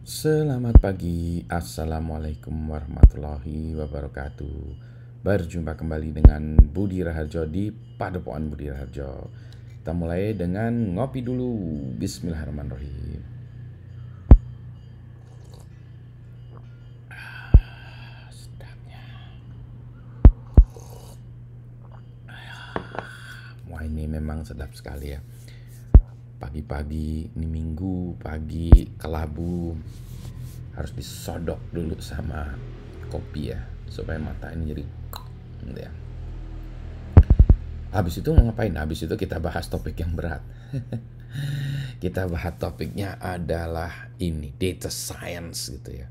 Selamat pagi, Assalamualaikum warahmatullahi wabarakatuh. Berjumpa kembali dengan Budi Raharjo di Padepokan Budi Raharjo. Kita mulai dengan ngopi dulu. Bismillahirrahmanirrahim. Sedapnya. Wah, ini memang sedap sekali ya. Pagi-pagi, ini minggu, pagi, kelabu. Harus disodok dulu sama kopi ya, supaya mata ini jadi gitu ya. Habis itu mau ngapain? Habis itu kita bahas topik yang berat. Kita bahas topiknya adalah ini, data science gitu ya.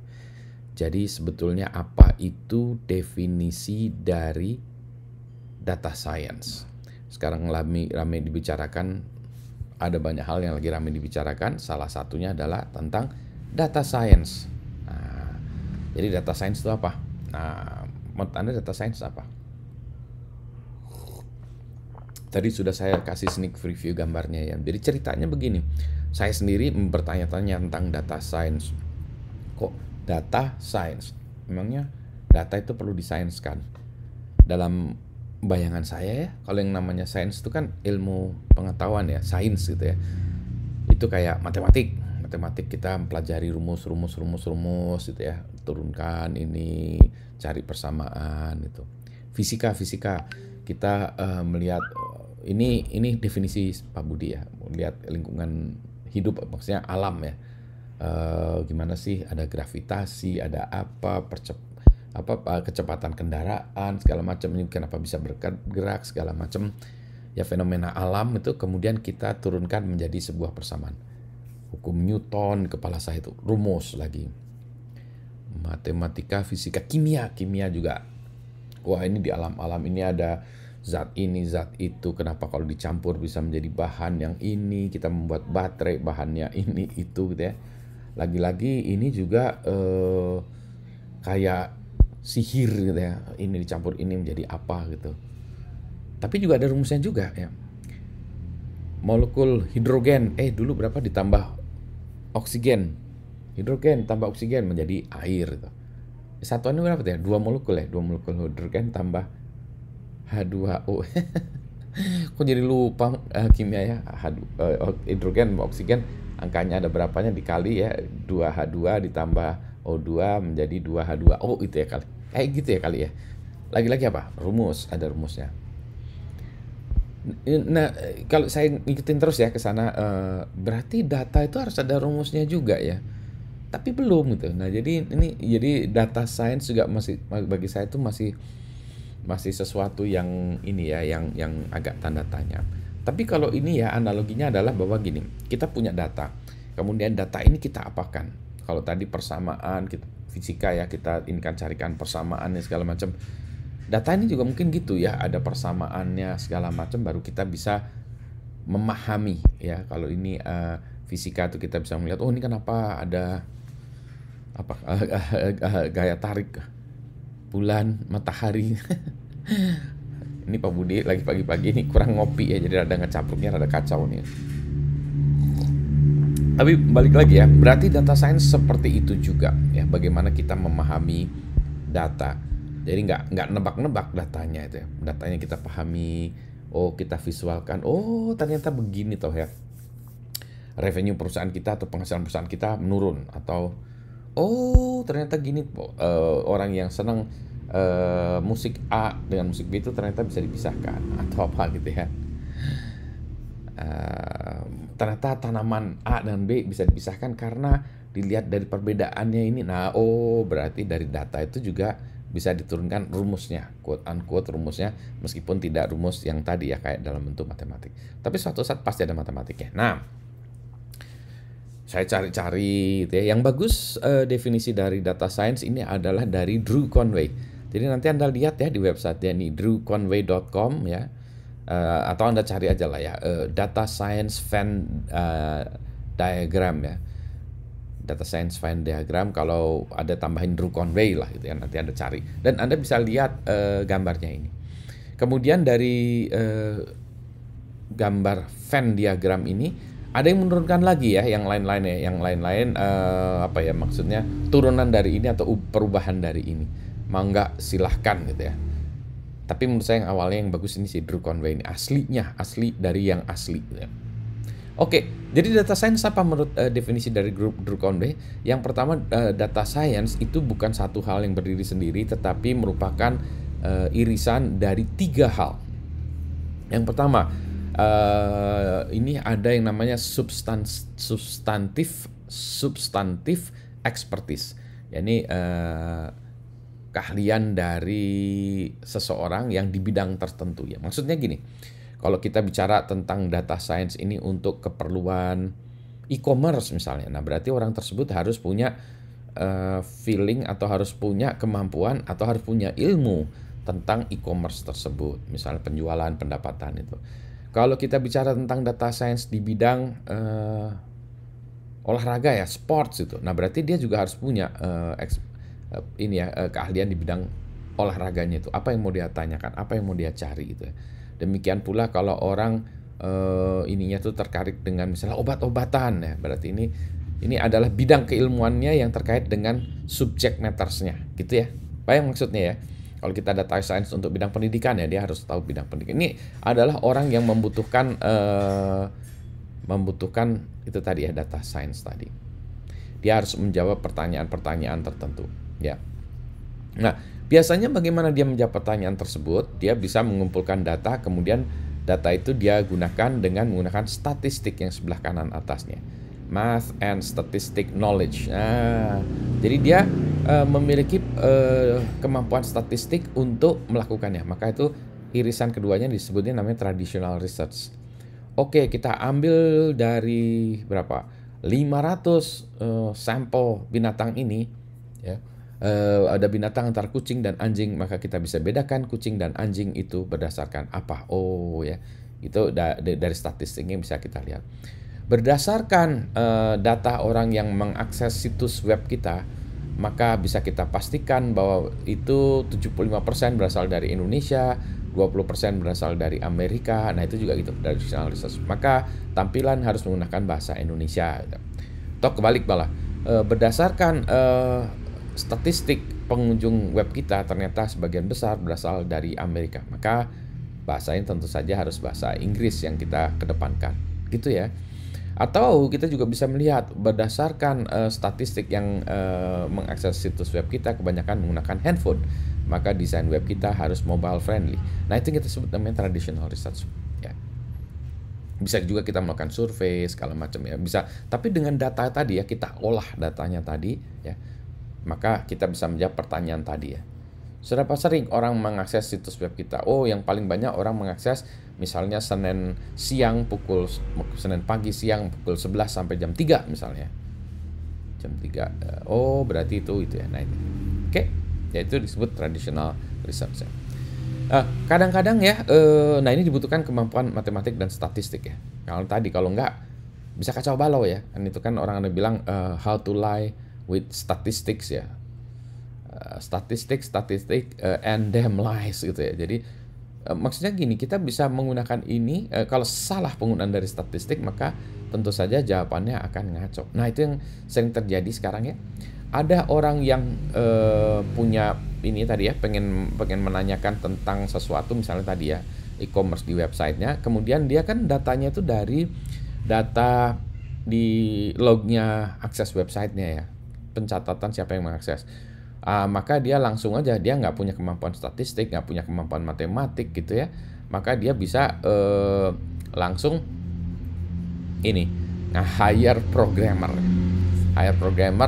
Jadi sebetulnya apa itu definisi dari data science? Sekarang ramai dibicarakan, ada banyak hal yang lagi ramai dibicarakan. Salah satunya adalah tentang data science. Nah, jadi data science itu apa? Nah, menurut Anda data science apa? Tadi sudah saya kasih sneak preview gambarnya ya. Jadi ceritanya begini. Saya sendiri bertanya-tanya tentang data science. Kok data science? Memangnya data itu perlu disainskan? Dalam bayangan saya ya, kalau yang namanya sains itu kan ilmu pengetahuan ya, sains gitu ya. Itu kayak matematik. Matematik kita mempelajari rumus gitu ya. Turunkan ini, cari persamaan gitu. Fisika kita melihat ini definisi Pak Budi ya, melihat lingkungan hidup maksudnya alam ya. Gimana sih, ada gravitasi, ada kecepatan kendaraan segala macam, ini kenapa bisa bergerak segala macam ya, fenomena alam itu kemudian kita turunkan menjadi sebuah persamaan. Hukum Newton kepala saya itu rumus lagi, matematika, fisika, kimia juga. Wah, ini di alam ini ada zat ini, zat itu, kenapa kalau dicampur bisa menjadi bahan yang ini, kita membuat baterai bahannya ini itu gitu ya. Lagi-lagi ini juga kayak sihir gitu ya, ini dicampur ini menjadi apa gitu. Tapi juga ada rumusnya juga ya. Molekul hidrogen, dulu berapa ditambah oksigen, hidrogen tambah oksigen menjadi air gitu. Satuannya berapa tuh ya? Dua molekul hidrogen tambah H2O. Kok jadi lupa kimia ya. Hidrogen tambah oksigen, angkanya ada berapanya dikali ya, 2H2 ditambah O2 menjadi 2H2O itu ya kali. Kayak gitu ya kali ya. Lagi-lagi apa? Rumus, ada rumusnya. Nah, kalau saya ngikutin terus ya ke sana, berarti data itu harus ada rumusnya juga ya. Tapi belum gitu. Nah, jadi data science juga masih, bagi saya itu masih masih sesuatu yang ini ya, yang agak tanda tanya. Tapi kalau ini ya, analoginya adalah bahwa gini, kita punya data. Kemudian data ini kita apakan? Kalau tadi persamaan, fisika ya, kita ini kan carikan persamaannya segala macam. Data ini juga mungkin gitu ya, ada persamaannya segala macam baru kita bisa memahami ya. Kalau ini fisika tuh kita bisa melihat, oh ini kenapa ada apa gaya tarik bulan, matahari. Ini Pak Budi lagi pagi-pagi ini kurang ngopi ya, jadi rada ngecampurnya rada kacau nih. Tapi balik lagi ya, berarti data science seperti itu juga ya, bagaimana kita memahami data. Jadi nggak nebak-nebak datanya itu ya. Datanya kita pahami, oh kita visualkan, oh ternyata begini toh ya. Revenue perusahaan kita atau penghasilan perusahaan kita menurun, atau oh ternyata gini, orang yang senang musik A dengan musik B itu ternyata bisa dipisahkan atau apa gitu ya. Ternyata tanaman A dan B bisa dipisahkan karena dilihat dari perbedaannya ini. Nah, oh berarti dari data itu juga bisa diturunkan rumusnya, quote unquote rumusnya, meskipun tidak rumus yang tadi ya kayak dalam bentuk matematik. Tapi suatu saat pasti ada matematiknya. Nah, saya cari-cari gitu ya. Yang bagus, definisi dari data science ini adalah dari Drew Conway. Jadi nanti Anda lihat ya di website-nya nih, drewconway.com ya. Atau Anda cari aja lah ya, data science Venn diagram ya. Data science Venn diagram, kalau ada tambahin Drew Conway lah gitu ya, nanti Anda cari. Dan Anda bisa lihat gambarnya ini. Kemudian dari gambar Venn diagram ini Ada yang menurunkan lagi ya, yang lain-lainnya, yang lain-lain apa ya maksudnya turunan dari ini atau perubahan dari ini. Mangga silahkan gitu ya. Tapi menurut saya yang awalnya yang bagus ini si Drew Conway ini aslinya, asli dari yang asli gitu ya. Oke, jadi data science apa menurut definisi dari grup Drew Conway? Yang pertama, data science itu bukan satu hal yang berdiri sendiri, tetapi merupakan irisan dari 3 hal. Yang pertama, ini ada yang namanya substantif expertise. Yani keahlian dari seseorang yang di bidang tertentu ya. Maksudnya gini, kalau kita bicara tentang data science ini untuk keperluan e-commerce misalnya, nah berarti orang tersebut harus punya feeling atau harus punya kemampuan atau harus punya ilmu tentang e-commerce tersebut, misalnya penjualan, pendapatan itu. Kalau kita bicara tentang data science di bidang olahraga ya, sports itu, nah berarti dia juga harus punya keahlian di bidang olahraganya itu. Apa yang mau dia tanyakan, apa yang mau dia cari gitu ya. Demikian pula kalau orang ininya tuh terkait dengan misalnya obat-obatan ya, berarti ini adalah bidang keilmuannya yang terkait dengan subject matters-nya, gitu ya. Apa yang maksudnya ya? Kalau kita data science untuk bidang pendidikan ya, dia harus tahu bidang pendidikan. Ini adalah orang yang membutuhkan itu tadi ya, data science tadi. Dia harus menjawab pertanyaan-pertanyaan tertentu, ya. Nah, biasanya bagaimana dia menjawab pertanyaan tersebut? Dia bisa mengumpulkan data, kemudian data itu dia gunakan dengan menggunakan statistik yang sebelah kanan atasnya. Math and statistic knowledge. Nah, jadi dia memiliki kemampuan statistik untuk melakukannya. Maka itu irisan keduanya disebutnya namanya traditional research. Oke, kita ambil dari berapa? 500 sampel binatang ini ya. Ada binatang antara kucing dan anjing, maka kita bisa bedakan kucing dan anjing itu berdasarkan apa. Oh ya, itu dari statistiknya bisa kita lihat. Berdasarkan data orang yang mengakses situs web kita, maka bisa kita pastikan bahwa itu 75% berasal dari Indonesia, 20% berasal dari Amerika. Nah itu juga gitu dari traditional research. Maka tampilan harus menggunakan bahasa Indonesia. Atau kebalik malah, berdasarkan statistik pengunjung web kita ternyata sebagian besar berasal dari Amerika, maka bahasanya tentu saja harus bahasa Inggris yang kita kedepankan, gitu ya. Atau kita juga bisa melihat berdasarkan statistik yang mengakses situs web kita kebanyakan menggunakan handphone, maka desain web kita harus mobile friendly. Nah itu yang kita sebut namanya traditional research ya. Bisa juga kita melakukan survei segala macam ya, bisa. Tapi dengan data tadi ya, kita olah datanya tadi ya, maka kita bisa menjawab pertanyaan tadi ya. Seberapa sering orang mengakses situs web kita? Oh, yang paling banyak orang mengakses misalnya Senin pagi siang pukul 11 sampai jam 3 misalnya. Jam 3. Oh, berarti itu ya. Nah, itu. Oke. Ya itu disebut traditional research ya. Kadang-kadang ya, nah ini dibutuhkan kemampuan matematik dan statistik ya. Kalau enggak bisa kacau balau ya. Kan itu kan orang ada bilang how to lie with statistics ya. Statistik and damn lies gitu ya. Jadi maksudnya gini, kita bisa menggunakan ini kalau salah penggunaan dari statistik maka tentu saja jawabannya akan ngaco. Nah itu yang sering terjadi sekarang ya. Ada orang yang punya ini tadi ya, pengen menanyakan tentang sesuatu misalnya tadi ya, e-commerce di websitenya, kemudian dia kan datanya itu dari data di lognya akses websitenya ya, pencatatan siapa yang mengakses. Maka dia langsung aja, dia nggak punya kemampuan statistik, nggak punya kemampuan matematik gitu ya, maka dia bisa langsung ini hire programmer.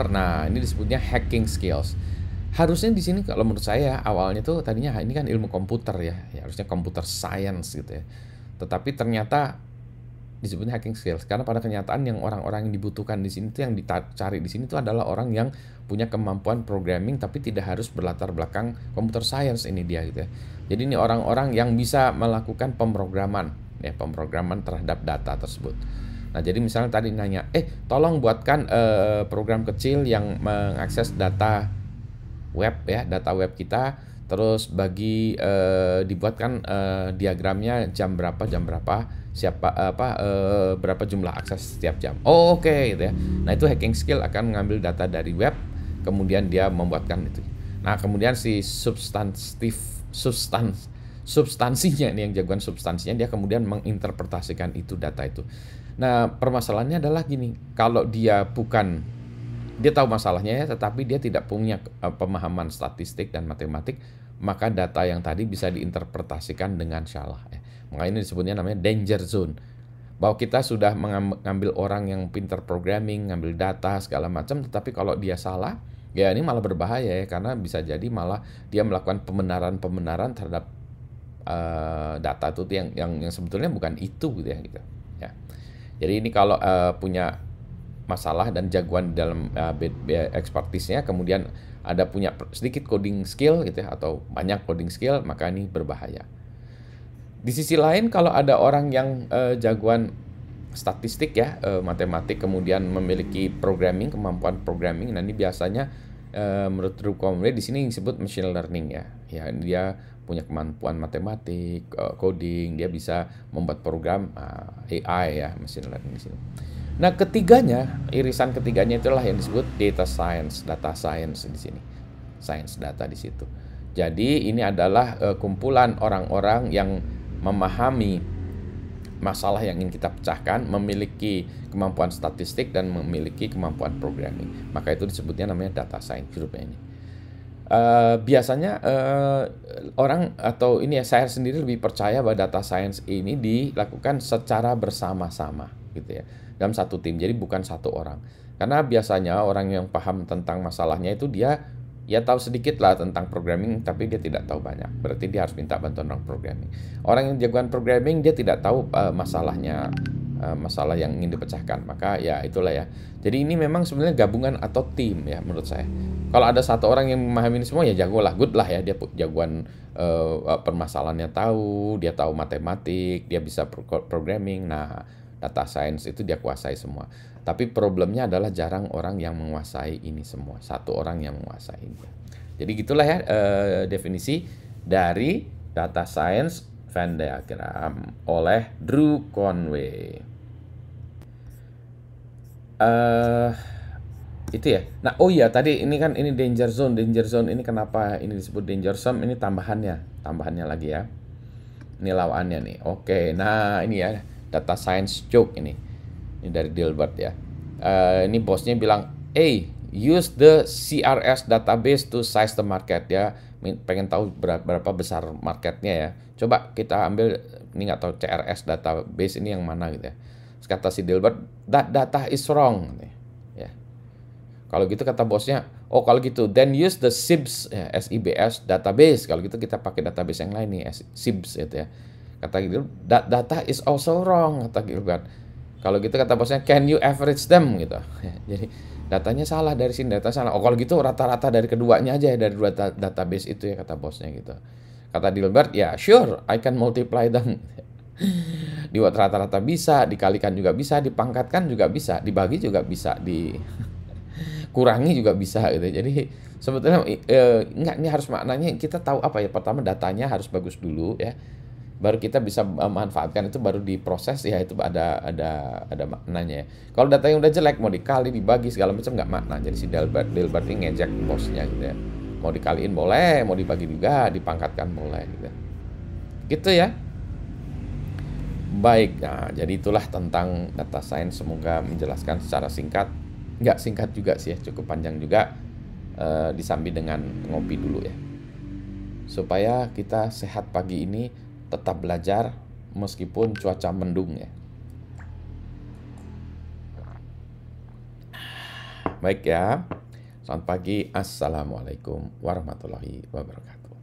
Nah ini disebutnya hacking skills. Harusnya di sini kalau menurut saya awalnya tuh tadinya ini kan ilmu komputer ya harusnya computer science gitu ya. Tetapi ternyata disebutnya hacking skills karena pada kenyataan yang orang-orang yang dibutuhkan di sini tuh yang dicari di sini tuh adalah orang yang punya kemampuan programming tapi tidak harus berlatar belakang computer science ini dia gitu ya. Jadi ini orang-orang yang bisa melakukan pemrograman terhadap data tersebut. Nah jadi misalnya tadi nanya, tolong buatkan program kecil yang mengakses data web ya, data web kita, terus dibuatkan diagramnya jam berapa siapa berapa jumlah akses setiap jam. Oh, oke gitu ya. Nah, itu hacking skill akan mengambil data dari web, kemudian dia membuatkan itu. Nah, kemudian si substansinya ini, yang jagoan substansinya, dia kemudian menginterpretasikan itu, data itu. Nah, permasalahannya adalah gini, kalau dia tahu masalahnya ya, tetapi dia tidak punya pemahaman statistik dan matematik, maka data yang tadi bisa diinterpretasikan dengan salah. Maka ini disebutnya namanya danger zone. Bahwa kita sudah mengambil orang yang pinter programming, ngambil data segala macam, tetapi kalau dia salah, ya ini malah berbahaya ya, karena bisa jadi malah dia melakukan pembenaran terhadap data itu yang sebetulnya bukan itu gitu ya gitu. Ya. Jadi ini kalau punya masalah dan jagoan dalam expertise-nya, kemudian ada punya sedikit coding skill gitu ya, atau banyak coding skill, maka ini berbahaya. Di sisi lain, kalau ada orang yang jagoan statistik ya, matematik, kemudian memiliki kemampuan programming, nah ini biasanya menurut Drew Conway di sini disebut machine learning ya. Ya, dia punya kemampuan matematik, coding, dia bisa membuat program AI ya, machine learning di sini. Nah, irisan ketiganya itulah yang disebut data science di sini. Science data di situ. Jadi ini adalah kumpulan orang-orang yang memahami masalah yang ingin kita pecahkan, memiliki kemampuan statistik dan memiliki kemampuan programming. Maka itu disebutnya namanya data science grupnya ini. Biasanya orang atau ini ya, saya sendiri lebih percaya bahwa data science ini dilakukan secara bersama-sama gitu ya, dalam satu tim. Jadi bukan satu orang. Karena biasanya orang yang paham tentang masalahnya itu dia ya tahu sedikit lah tentang programming, tapi dia tidak tahu banyak. Berarti dia harus minta bantuan orang programming. Orang yang jagoan programming dia tidak tahu masalahnya, masalah yang ingin dipecahkan. Maka ya itulah ya. Jadi ini memang sebenarnya gabungan atau tim ya menurut saya. Kalau ada satu orang yang memahami ini semua ya jago lah, good lah ya, dia jagoan permasalahannya tahu, dia tahu matematik, dia bisa programming. Nah, data science itu dia kuasai semua. Tapi problemnya adalah jarang orang yang menguasai ini semua. Satu orang yang menguasai ini. Jadi gitulah ya definisi dari data science Venn diagram oleh Drew Conway. Itu ya. Nah, oh iya, tadi ini kan ini danger zone. Danger zone ini kenapa ini disebut danger zone? Ini tambahannya lagi ya. Ini lawannya nih. Oke, nah ini ya data science joke ini. Ini dari Dilbert ya. Ini bosnya bilang, use the CRS database to size the market ya. Pengen tahu berapa besar marketnya ya. Coba kita ambil, ini nggak tahu CRS database ini yang mana gitu ya. Terus kata si Dilbert, that data is wrong. Ya. Kalau gitu kata bosnya, oh kalau gitu, then use the SIBS, ya, SIBS database. Kalau gitu kita pakai database yang lain nih, SIBS gitu ya. Kata Gilbert, that data is also wrong, kata Gilbert. Kalau gitu kata bosnya, can you average them gitu. Jadi datanya salah dari sini, data salah. Oh kalau gitu rata-rata dari keduanya aja ya, dari dua database itu ya, kata bosnya gitu. Kata Dilbert, ya sure, I can multiply them. Dibuat rata-rata bisa, dikalikan juga bisa, dipangkatkan juga bisa, dibagi juga bisa, dikurangi juga bisa gitu. Jadi sebetulnya enggak, ini harus maknanya kita tahu apa ya. Pertama datanya harus bagus dulu ya. Baru kita bisa memanfaatkan itu, baru diproses ya, itu ada maknanya ya. Kalau datanya udah jelek, mau dikali, dibagi segala macam nggak makna. Jadi si Dilbert ini ngejek bosnya gitu ya. Mau dikaliin boleh, mau dibagi juga, dipangkatkan boleh gitu. Gitu ya. Baik, nah jadi itulah tentang data science. Semoga menjelaskan secara singkat. Nggak singkat juga sih ya, cukup panjang juga. Disambi dengan ngopi dulu ya. Supaya kita sehat pagi ini, tetap belajar meskipun cuaca mendung ya. Baik ya. Selamat pagi. Assalamualaikum warahmatullahi wabarakatuh.